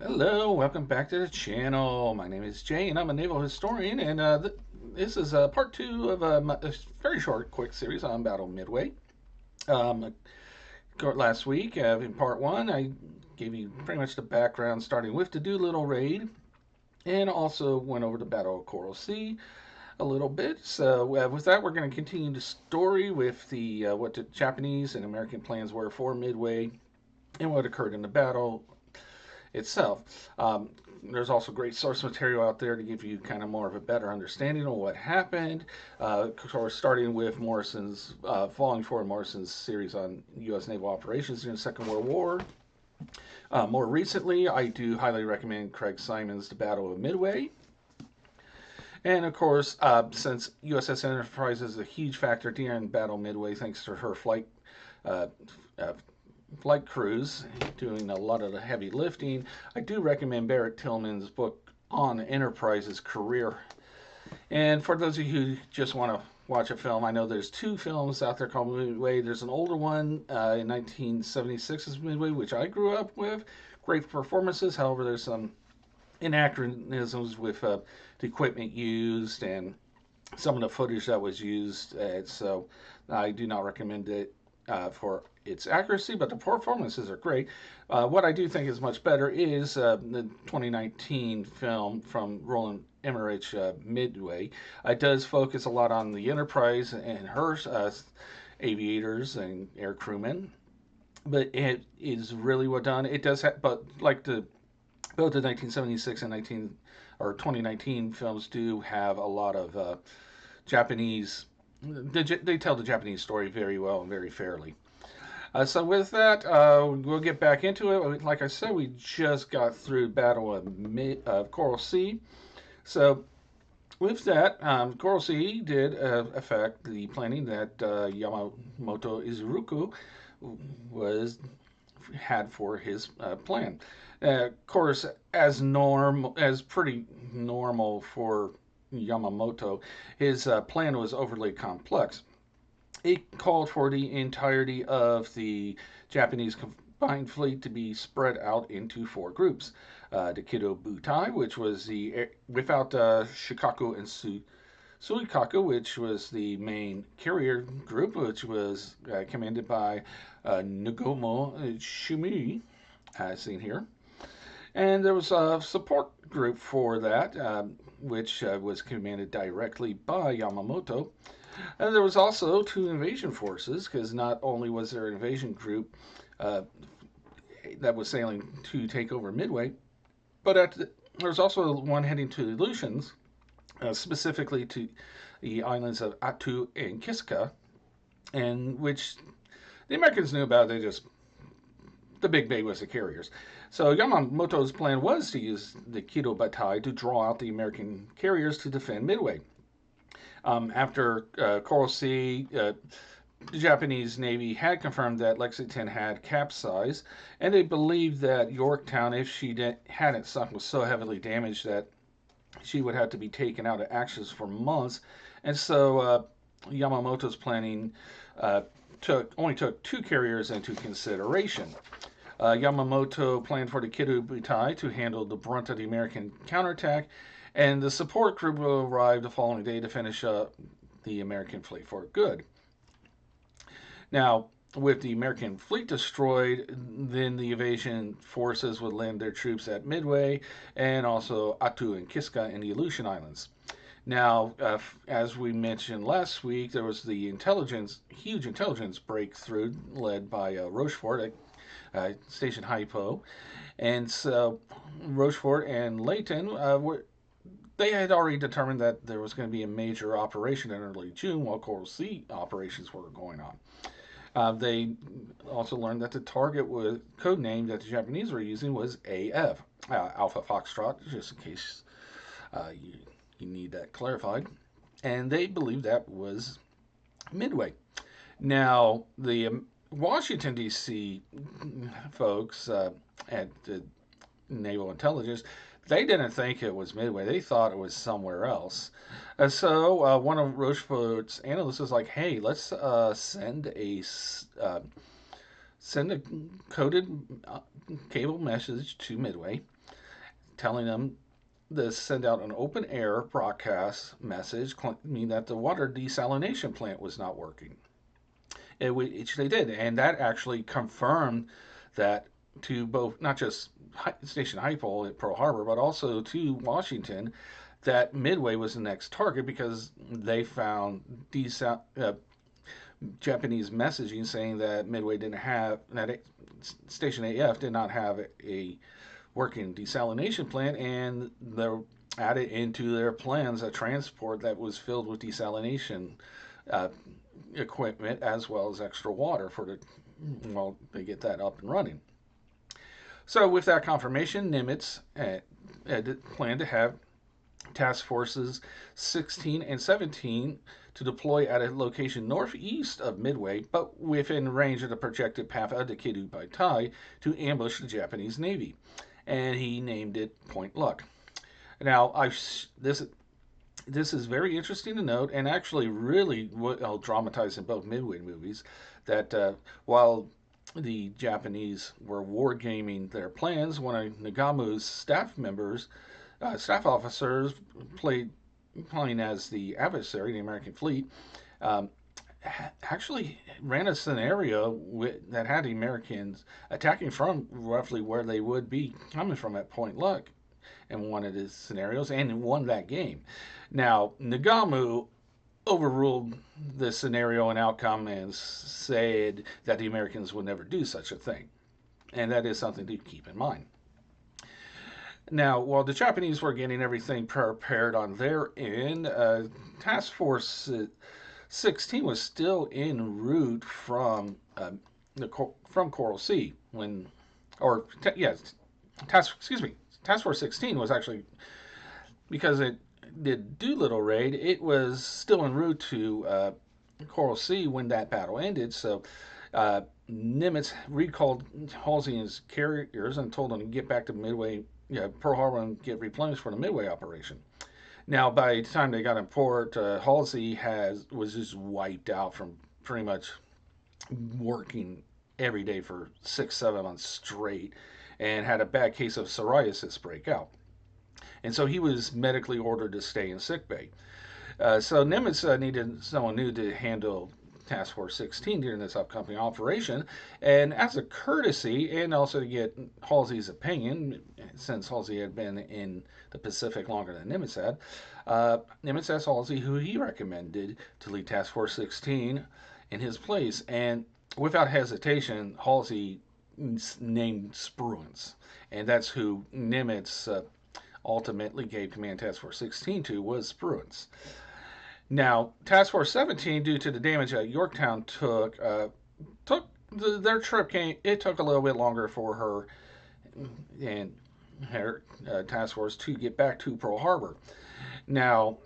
Hello, welcome back to the channel. My name is Jay, and I'm a naval historian, and this is part two of a very short, quick series on Battle Midway. Um, Last week, in part one, I gave you pretty much the background, starting with the Doolittle raid, and also went over the Battle of Coral Sea a little bit. So, with that, we're going to continue the story with the what the Japanese and American plans were for Midway and what occurred in the battle itself. There's also great source material out there to give you kind of more of a better understanding of what happened. Of course, starting with Morrison's, following forward Morrison's series on U.S. naval operations during the Second World War. More recently, I do highly recommend Craig Simon's The Battle of Midway. And of course, since USS Enterprise is a huge factor during Battle Midway, thanks to her uh, uh, flight crews doing a lot of the heavy lifting, I do recommend Barrett Tillman's book on Enterprise's career. And for those of you who just want to watch a film, I know there's two films out there called Midway. There's an older one in 1976's Midway, which I grew up with. Great performances. However, there's some anachronisms with the equipment used and some of the footage that was used. So I do not recommend it for its accuracy, but the performances are great. What I do think is much better is the 2019 film from Roland Emmerich, Midway. It does focus a lot on the Enterprise and her aviators and air crewmen, but it is really well done. It does, but like the both the 1976 and 19 or 2019 films do have a lot of Japanese. They tell the Japanese story very well and very fairly. So with that, we'll get back into it. Like I said, we just got through Battle of Coral Sea. So with that, Coral Sea did affect the planning that Yamamoto Izuruku was had for his plan. Of course, as pretty normal for Yamamoto, his plan was overly complex. It called for the entirety of the Japanese combined fleet to be spread out into four groups. The Kido Butai, which was without Shikaku and Suikaku, which was the main carrier group, which was commanded by Nagomo Shumi, as seen here. And there was a support group for that, which was commanded directly by Yamamoto. And there was also two invasion forces, because not only was there an invasion group uh, that was sailing to take over Midway, but there was also one heading to the Aleutians, specifically to the islands of Attu and Kiska, and which the Americans knew about. The big bay was the carriers. So Yamamoto's plan was to use the Kido Batai to draw out the American carriers to defend Midway. After Coral Sea, the Japanese Navy had confirmed that Lexington had capsized, and they believed that Yorktown, if hadn't sunk, was so heavily damaged that she would have to be taken out of actions for months. And so Yamamoto's planning only took two carriers into consideration. Yamamoto planned for the Kido to handle the brunt of the American counterattack, and the support group will arrive the following day to finish up the American fleet for good. Now, with the American fleet destroyed, then the invasion forces would land their troops at Midway and also Attu and Kiska in the Aleutian Islands. Now, as we mentioned last week, there was the huge intelligence breakthrough led by Rochefort at Station Haipo. And so Rochefort and Layton they had already determined that there was going to be a major operation in early June while Coral Sea operations were going on. They also learned that the target was code name that the Japanese were using was AF, Alpha Foxtrot, just in case you need that clarified. And they believed that was Midway. Now, the Washington, D.C. folks at the Naval Intelligence, they didn't think it was Midway. They thought it was somewhere else. And so one of Rochefort's analysts was like, "Hey, let's send a coded cable message to Midway, telling them to send out an open air broadcast message claiming that the water desalination plant was not working, which they did. And that actually confirmed that to both, not just Station Hypole at Pearl Harbor, but also to Washington, that Midway was the next target because they found Japanese messaging saying that Midway didn't have, that Station AF did not have a working desalination plant, and they're added into their plans a transport that was filled with desalination uh, equipment as well as extra water for the, well, they get that up and running. So with that confirmation, Nimitz had planned to have task forces 16 and 17 to deploy at a location northeast of Midway, but within range of the projected path of the Kido-Baitai to ambush the Japanese Navy. And he named it Point Luck. Now, this is very interesting to note, and actually really well dramatized in both Midway movies. That while the Japanese were wargaming their plans, one of Nagamu's staff officers playing as the adversary, the American fleet, um, actually ran a scenario that had the Americans attacking from roughly where they would be coming from at Point Luck in one of the scenarios and won that game. Now, Nagamu overruled the scenario and outcome and said that the Americans would never do such a thing. And that is something to keep in mind. Now, while the Japanese were getting everything prepared on their end, Task Force 16 was still en route from Coral Sea when, or yes, Task Force 16 was actually, because it did Doolittle raid, it was still en route to Coral Sea when that battle ended. So uh, Nimitz recalled Halsey and his carriers and told them to get back to Midway, Pearl Harbor, and get replenished for the Midway operation. Now, by the time they got in port, Halsey was just wiped out from pretty much working every day for 6, 7 months straight, and had a bad case of psoriasis break out. And so he was medically ordered to stay in sickbay. So Nimitz needed someone new to handle Task Force 16 during this upcoming operation. And as a courtesy, and also to get Halsey's opinion, since Halsey had been in the Pacific longer than Nimitz had, Nimitz asked Halsey who he recommended to lead Task Force 16 in his place. And without hesitation, Halsey named Spruance. And that's who Nimitz ultimately gave Command Task Force 16 to, was Spruance. Now, Task Force 17, due to the damage that Yorktown their trip it took a little bit longer for her and her task force to get back to Pearl Harbor. Now,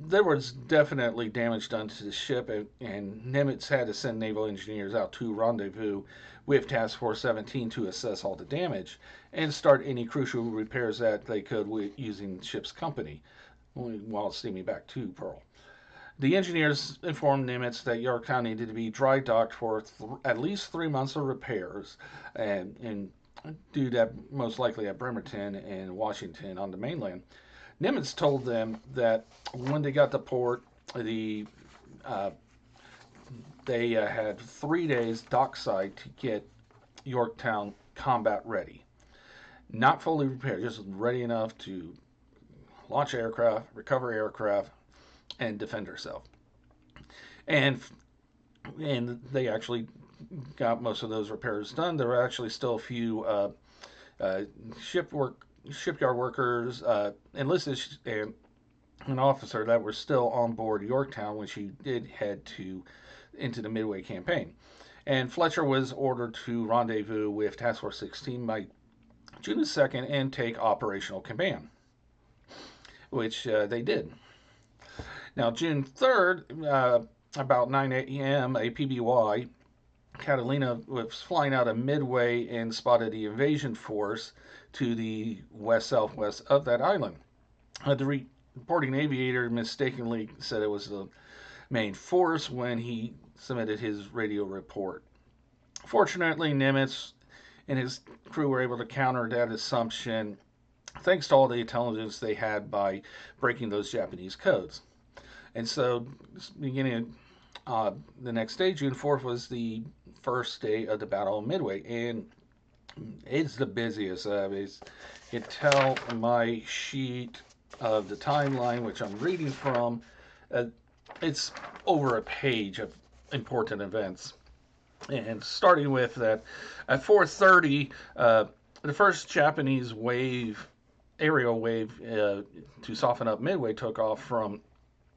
there was definitely damage done to the ship, and Nimitz had to send naval engineers out to rendezvous with Task Force 17 to assess all the damage and start any crucial repairs that they could using the ship's company while steaming back to Pearl. The engineers informed Nimitz that Yorktown needed to be dry docked for at least 3 months of repairs, and do that most likely at Bremerton and Washington on the mainland. Nimitz told them that when they got to port, uh, they had 3 days dockside to get Yorktown combat ready. Not fully repaired, just ready enough to launch aircraft, recover aircraft, and defend herself. And they actually got most of those repairs done. There were actually still a few shipyard workers, enlisted and an officer that were still on board Yorktown when she did head into the Midway Campaign. And Fletcher was ordered to rendezvous with Task Force 16 by June 2nd and take operational command, which they did. Now, June 3rd, about 9 a.m., a PBY, Catalina, was flying out of Midway and spotted the invasion force to the west-southwest of that island. The reporting aviator mistakenly said it was the main force when he submitted his radio report. Fortunately, Nimitz and his crew were able to counter that assumption thanks to all the intelligence they had by breaking those Japanese codes. And so, beginning the next day, June 4th, was the first day of the Battle of Midway, and it's the busiest. You tell my sheet of the timeline, which I'm reading from, uh, it's over a page of important events. And starting with that, at 4:30, the first Japanese aerial wave to soften up Midway took off from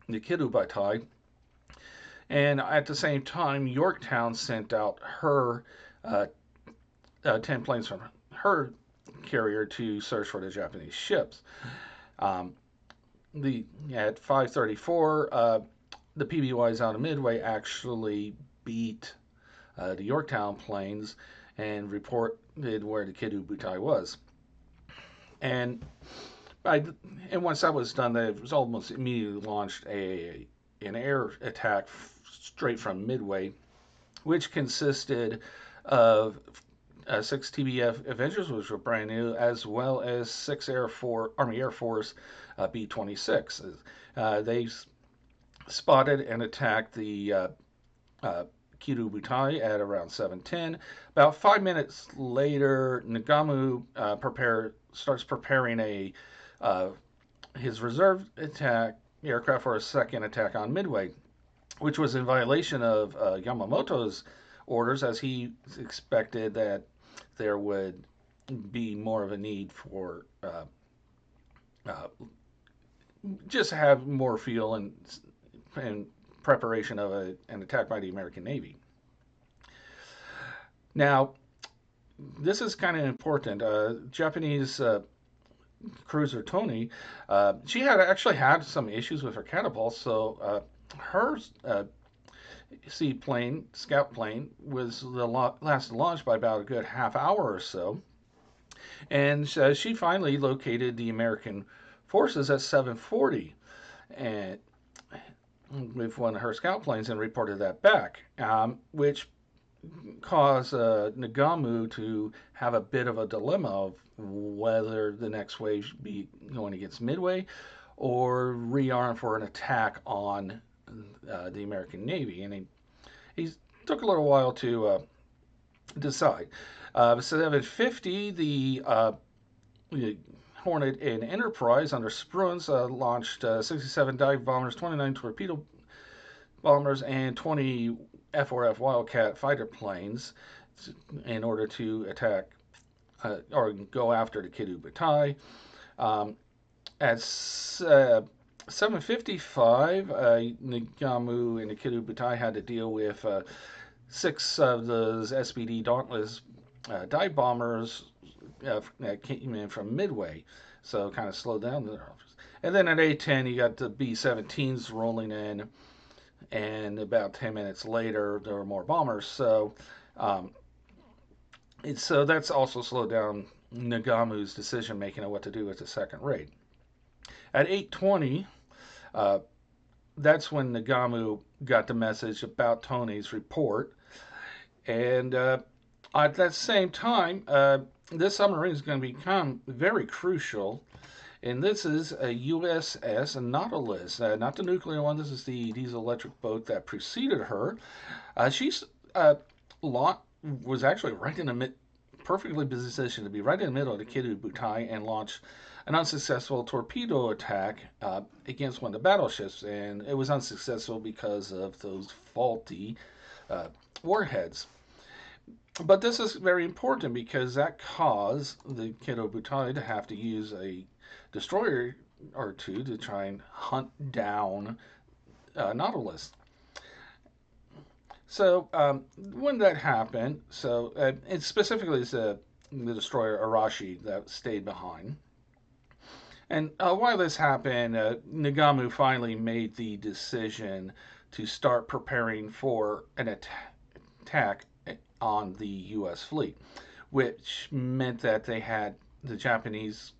Nikidu-Baitai, and at the same time, Yorktown sent out her uh, 10 planes from her carrier to search for the Japanese ships. Um, at 5:34, the PBYs out of Midway actually beat the Yorktown planes and reported where the Kidu Butai was. And I, and once that was done, they was almost immediately launched an air attack straight from Midway, which consisted of six TBF Avengers, which were brand new, as well as six Army Air Force B-26s. They spotted and attacked the uh, Kiru Butai at around 7:10. About 5 minutes later, Nagamu starts preparing uh, his reserve attack aircraft for a second attack on Midway, which was in violation of Yamamoto's orders, as he expected that there would be more of a need for uh, just have more fuel and preparation of an attack by the American Navy. Now, this is kind of important. Japanese cruiser Tony, she had actually had some issues with her catapults, so her seaplane, scout plane, was the last launched by about a good half hour or so, and she finally located the American forces at 7:40, and with one of her scout planes and reported that back, which caused Nagamu to have a bit of a dilemma of whether the next wave should be going against Midway or rearm for an attack on the American Navy. And he took a little while to decide. 750, the Hornet and Enterprise under Spruance launched 67 dive bombers, 29 torpedo bombers, and 20 F-4F Wildcat fighter planes in order to attack or go after the Kidu Butai. At 7:55, Nagamu and the Kidu Butai had to deal with six of those SBD Dauntless dive bombers that came in from Midway, so kind of slowed down the. And then at 8:10, you got the B-17s rolling in, and about 10 minutes later, there were more bombers. So that's also slowed down Nagamu's decision making of what to do with the second raid. At 8:20, uh, that's when Nagamu got the message about Tony's report, and at that same time, this submarine is going to become very crucial. And this is a USS Nautilus, not the nuclear one. This is the diesel electric boat that preceded her. She's was actually right in the perfectly positioned to be right in the middle of the Kidu Butai and launch an unsuccessful torpedo attack against one of the battleships. And it was unsuccessful because of those faulty warheads. But this is very important because that caused the Kido Butai to have to use a destroyer or two to try and hunt down Nautilus. So when that happened, it specifically is the destroyer Arashi that stayed behind. And while this happened, Nagamu finally made the decision to start preparing for an attack on the U.S. fleet, which meant that the Japanese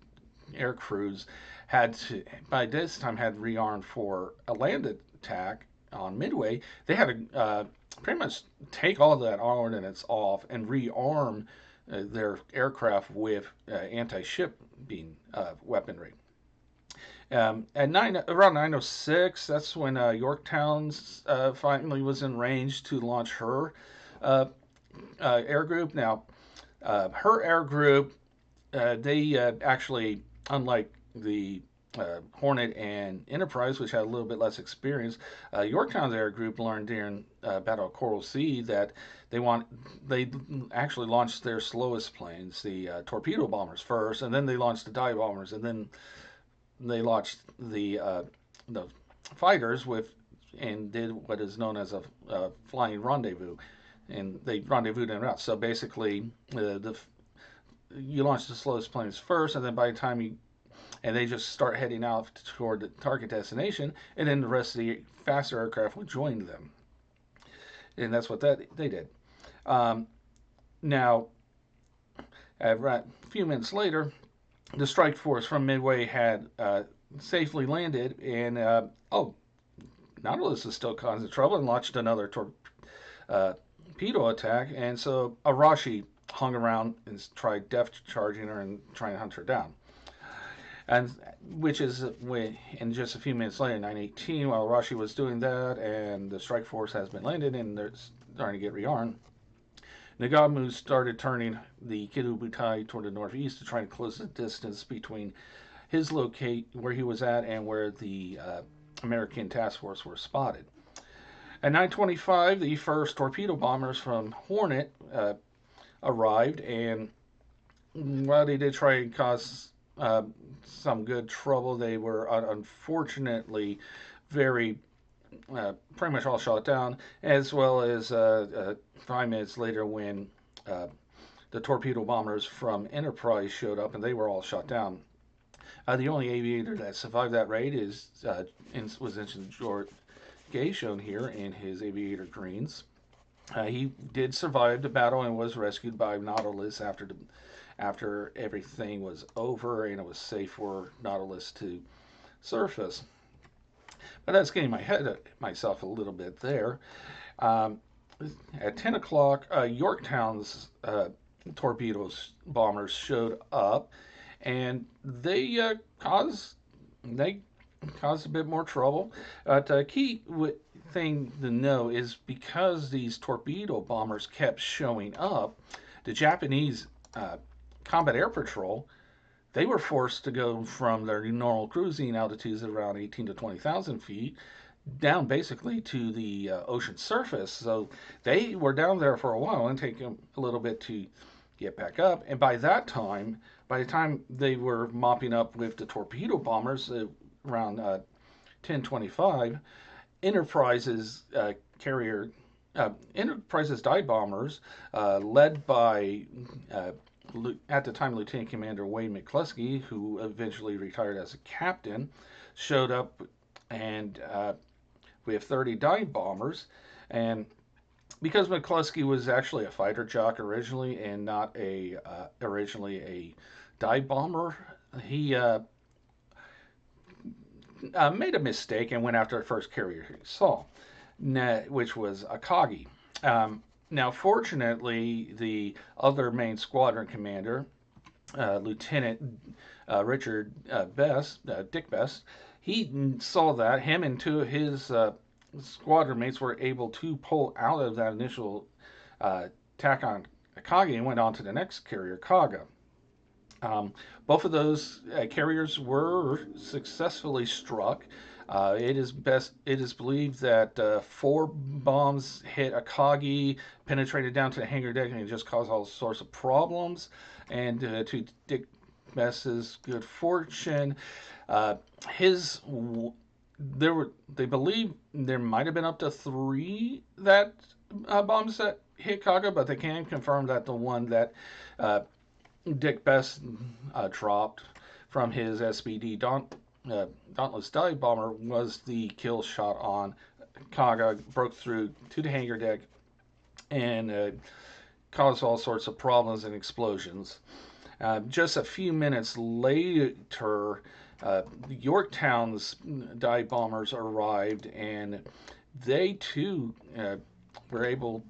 air crews had to, by this time, had rearmed for a land attack on Midway. They had to pretty much take all of that ordnance off and rearm their aircraft with anti-ship beam weaponry. Around 9:06, that's when Yorktown's finally was in range to launch her uh, air group. Now, her air group, they actually, unlike the Hornet and Enterprise, which had a little bit less experience, Yorktown's air group learned during Battle of Coral Sea that they want they actually launched their slowest planes, the torpedo bombers first, and then they launched the dive bombers, and then they launched the fighters with and did what is known as a flying rendezvous, and they rendezvoused en route. So basically, you launch the slowest planes first, and then by the time you and they just start heading out toward the target destination, and then the rest of the faster aircraft would join them, and that's what they did. Um, Now, a few minutes later, the strike force from Midway had safely landed, and Nautilus is still causing trouble and launched another torpedo attack, and so Arashi hung around and tried depth charging her and trying to hunt her down. And which is when, and just a few minutes later, 9:18, while Arashi was doing that, and the strike force has been landed and they're starting to get rearmed, Nagamu started turning the Kirubutai toward the northeast to try and close the distance between his locate where he was at and where the American task force were spotted. At 9:25, the first torpedo bombers from Hornet arrived, and while they did try and cause some good trouble, they were unfortunately very pretty much all shot down, as well as 5 minutes later when uh, the torpedo bombers from Enterprise showed up and they were all shot down. The only aviator that survived that raid was George Gay, shown here in his aviator greens. He did survive the battle and was rescued by Nautilus after everything was over and it was safe for Nautilus to surface. But that's getting my head myself a little bit there. Um, at 10 o'clock, Yorktown's torpedoes bombers showed up, and they caused a bit more trouble. The key thing to know is because these torpedo bombers kept showing up, the Japanese combat air patrol, they were forced to go from their normal cruising altitudes of around 18 to 20,000 feet down basically to the ocean surface. So they were down there for a while and take them a little bit to get back up. And by the time they were mopping up with the torpedo bombers around 10:25, Enterprise's carrier, Enterprise's dive bombers, led by at the time Lieutenant Commander Wade McCluskey, who eventually retired as a captain, showed up and we have 30 dive bombers. And because McCluskey was actually a fighter jock originally and not originally a dive bomber, he made a mistake and went after the first carrier he saw, which was Akagi. Now, fortunately, the other main squadron commander, Lieutenant Richard Dick Best, he saw that. Him and two of his squadron mates were able to pull out of that initial attack on Akagi and went on to the next carrier, Kaga. Both of those carriers were successfully struck. It is believed that 4 bombs hit Akagi, penetrated down to the hangar deck, and it just caused all sorts of problems. And to Dick Best's good fortune, his they believe there might have been up to 3 that bombs that hit Kaga, but they can confirm that the one that Dick Best dropped from his SBD Dauntless Dive Bomber was the kill shot on Kaga, broke through to the hangar deck and caused all sorts of problems and explosions. Just a few minutes later, Yorktown's dive bombers arrived, and they too were able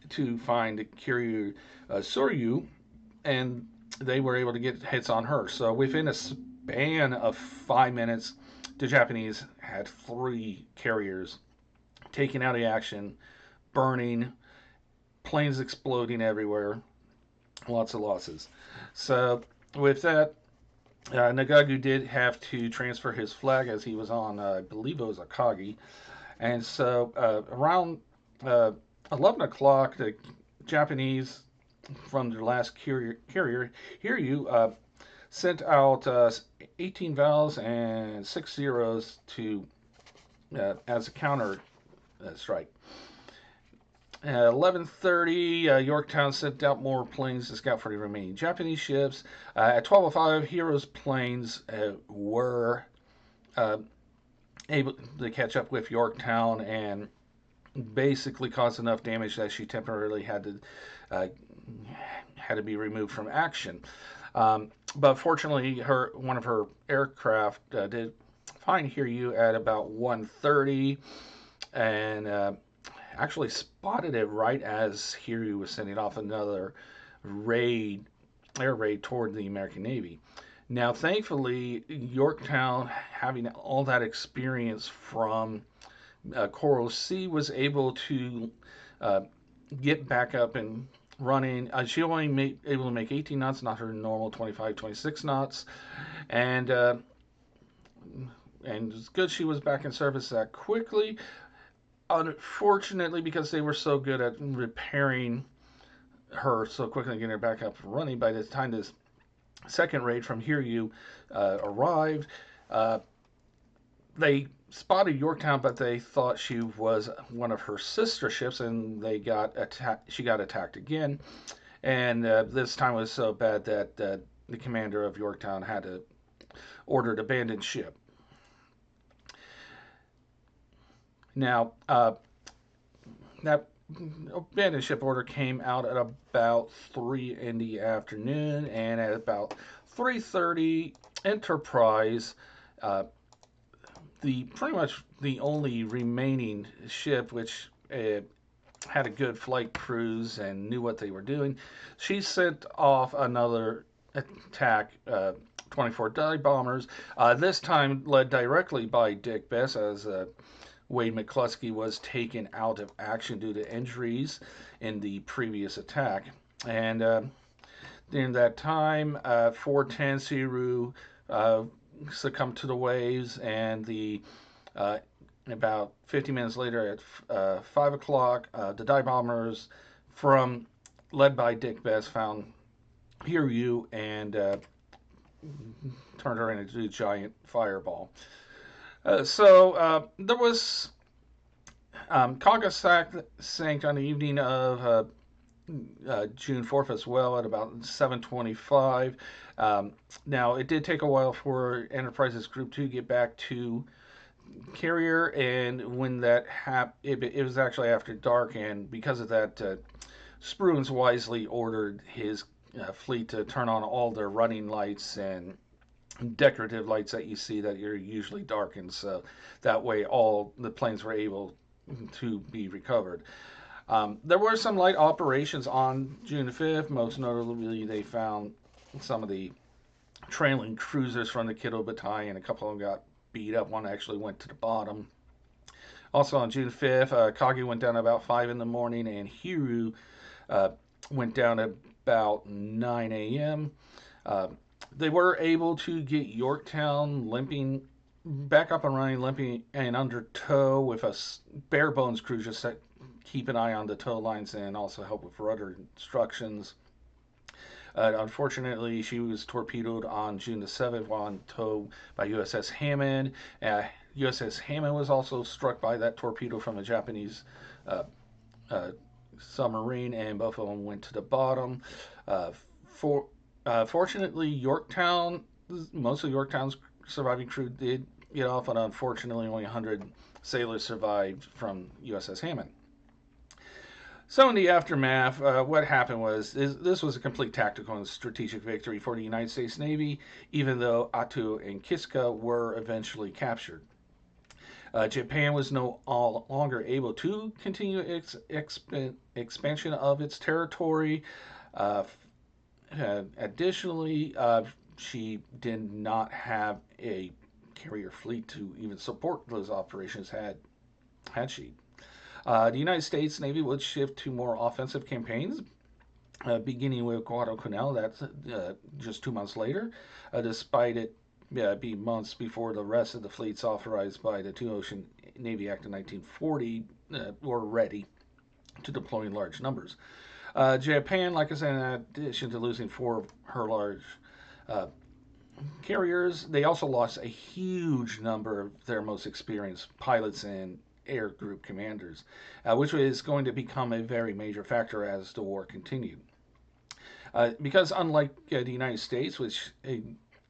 to find Kiryu Soryu and they were able to get hits on her. So within a span of 5 minutes, the Japanese had three carriers taken out of action, burning, planes exploding everywhere, lots of losses. So with that, Nagagu did have to transfer his flag as he was on, I believe it was Akagi. And so around uh, 11 o'clock, the Japanese from their last carrier Hiryu, sent out 18 vowels and 6 zeros to as a counter strike. At 11:30, Yorktown sent out more planes to scout for the remaining Japanese ships. At 12:05, Hero's planes were uh, able to catch up with Yorktown and basically caused enough damage that she temporarily uh, had to be removed from action. But fortunately, one of her aircraft did find Hiryu at about 1:30 and actually spotted it right as Hiryu was sending off another air raid toward the American Navy. Now, thankfully, Yorktown, having all that experience from Coral Sea, was able to uh, get back up and running. She only able to make 18 knots, not her normal 25, 26 knots, and it's good she was back in service that quickly. Unfortunately, because they were so good at repairing her so quickly, getting her back up and running, by the time this second raid from Hiryu arrived, uh, they spotted Yorktown, but they thought she was one of her sister ships, and they got attacked. She got attacked again, and this time was so bad that the commander of Yorktown had to order to abandon ship. Now, that abandoned ship order came out at about 3 in the afternoon, and at about 3:30, Enterprise, uh, the pretty much the only remaining ship which had a good flight cruise and knew what they were doing, she sent off another attack. 24 dive bombers, this time led directly by Dick Bess, as Wade McCluskey was taken out of action due to injuries in the previous attack. And during that time, 410 Siru succumbed to the waves, and uh, about 50 minutes later at 5 o'clock, the dive bombers led by Dick Bess, found Hiryu and turned her into a giant fireball. So there was Kaga sank on the evening of June 4th as well at about 7:25. Now it did take a while for Enterprise's Group 2 to get back to carrier, and when that happened, it was actually after dark, and because of that, Spruance wisely ordered his fleet to turn on all their running lights and decorative lights that you see that are usually darkened, so that way all the planes were able to be recovered. There were some light operations on June 5th. Most notably, they found some of the trailing cruisers from the Kiddo Battalion. A couple of them got beat up. One actually went to the bottom. Also on June 5th, Kagi went down about 5 in the morning, and Hiru uh, went down about 9 a.m. Uh, they were able to get Yorktown limping back up and running, limping and under tow with a bare bones crew just to keep an eye on the tow lines and also help with rudder instructions. Unfortunately, she was torpedoed on June the 7th while on tow by USS Hammond. USS Hammond was also struck by that torpedo from a Japanese uh, uh, submarine, and both of them went to the bottom. Uh, Fortunately, most of Yorktown's surviving crew did get off, and unfortunately, only 100 sailors survived from USS Hammond. So, in the aftermath, what happened was this was a complete tactical and strategic victory for the United States Navy, even though Attu and Kiska were eventually captured. Japan was no longer able to continue its expansion of its territory. Uh, Additionally, she did not have a carrier fleet to even support those operations had she. The United States Navy would shift to more offensive campaigns, beginning with Guadalcanal. That's just 2 months later, despite it being months before the rest of the fleets authorized by the Two Ocean Navy Act of 1940 were ready to deploy in large numbers. Japan, like I said, in addition to losing four of her large uh, carriers, they also lost a huge number of their most experienced pilots and air group commanders, which was going to become a very major factor as the war continued. Because unlike the United States, which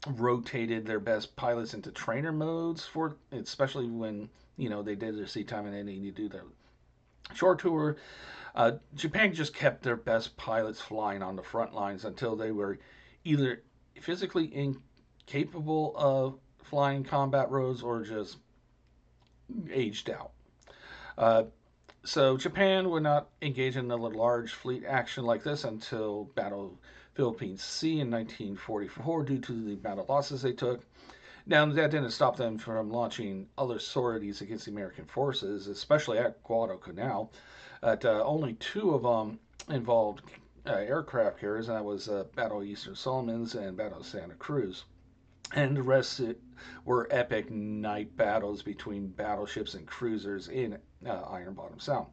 rotated their best pilots into trainer modes for, especially when they did their sea time and then they need to do their short tour, Japan just kept their best pilots flying on the front lines until they were either physically incapable of flying combat roads or just aged out. Uh, so Japan would not engage in a large fleet action like this until Battle Philippines Sea in 1944 due to the amount of losses they took. Now, that didn't stop them from launching other sorties against the American forces, especially at Guadalcanal. Only two of them involved aircraft carriers, and that was Battle of Eastern Solomons and Battle of Santa Cruz. And the rest were epic night battles between battleships and cruisers in Iron Bottom Sound.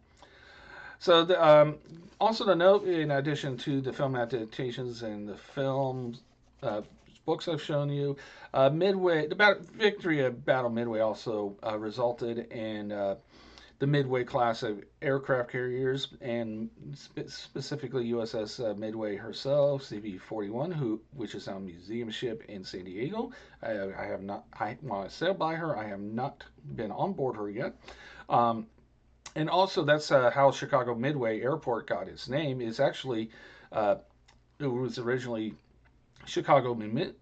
So, also to note, in addition to the film adaptations and the films, books I've shown you, the victory of Battle Midway also resulted in the Midway class of aircraft carriers, and specifically USS Midway herself, CV-41, which is now a museum ship in San Diego. I have not. When I sailed by her, I have not been on board her yet. And also, that's how Chicago Midway Airport got its name. Is actually it was originally Chicago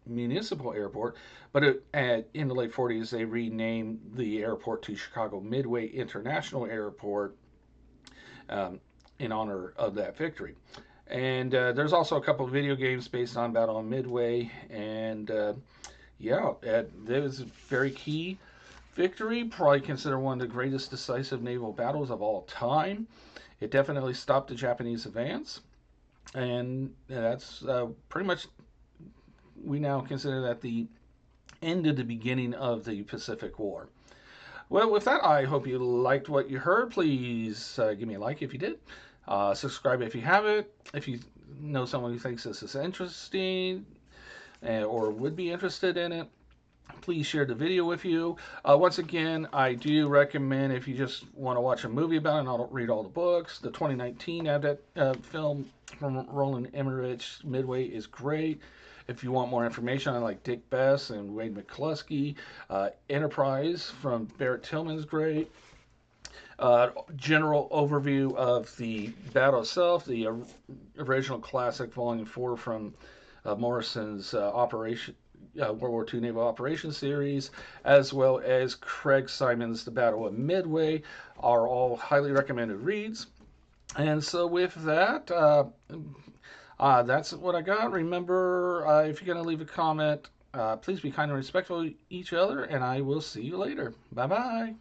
Municipal Airport, but in the late 40s they renamed the airport to Chicago Midway International Airport in honor of that victory. And there's also a couple of video games based on Battle on Midway, and that was a very key victory. Probably considered one of the greatest decisive naval battles of all time. It definitely stopped the Japanese advance, and that's pretty much, we now consider that the end of the beginning of the Pacific War. Well, with that, I hope you liked what you heard. Please give me a like if you did. Subscribe if you haven't. If you know someone who thinks this is interesting or would be interested in it, please share the video with you. Once again, I do recommend, if you just want to watch a movie about it and not read all the books, the 2019 film from Roland Emmerich, Midway, is great. If you want more information on like Dick Bess and Wade McCluskey, Enterprise from Barrett Tillman's great. General overview of the battle itself, the original classic Volume 4 from Morrison's World War II Naval Operations Series, as well as Craig Simon's The Battle of Midway, are all highly recommended reads. And so with that, that's what I got. Remember, if you're going to leave a comment, please be kind and respectful to each other, and I will see you later. Bye-bye.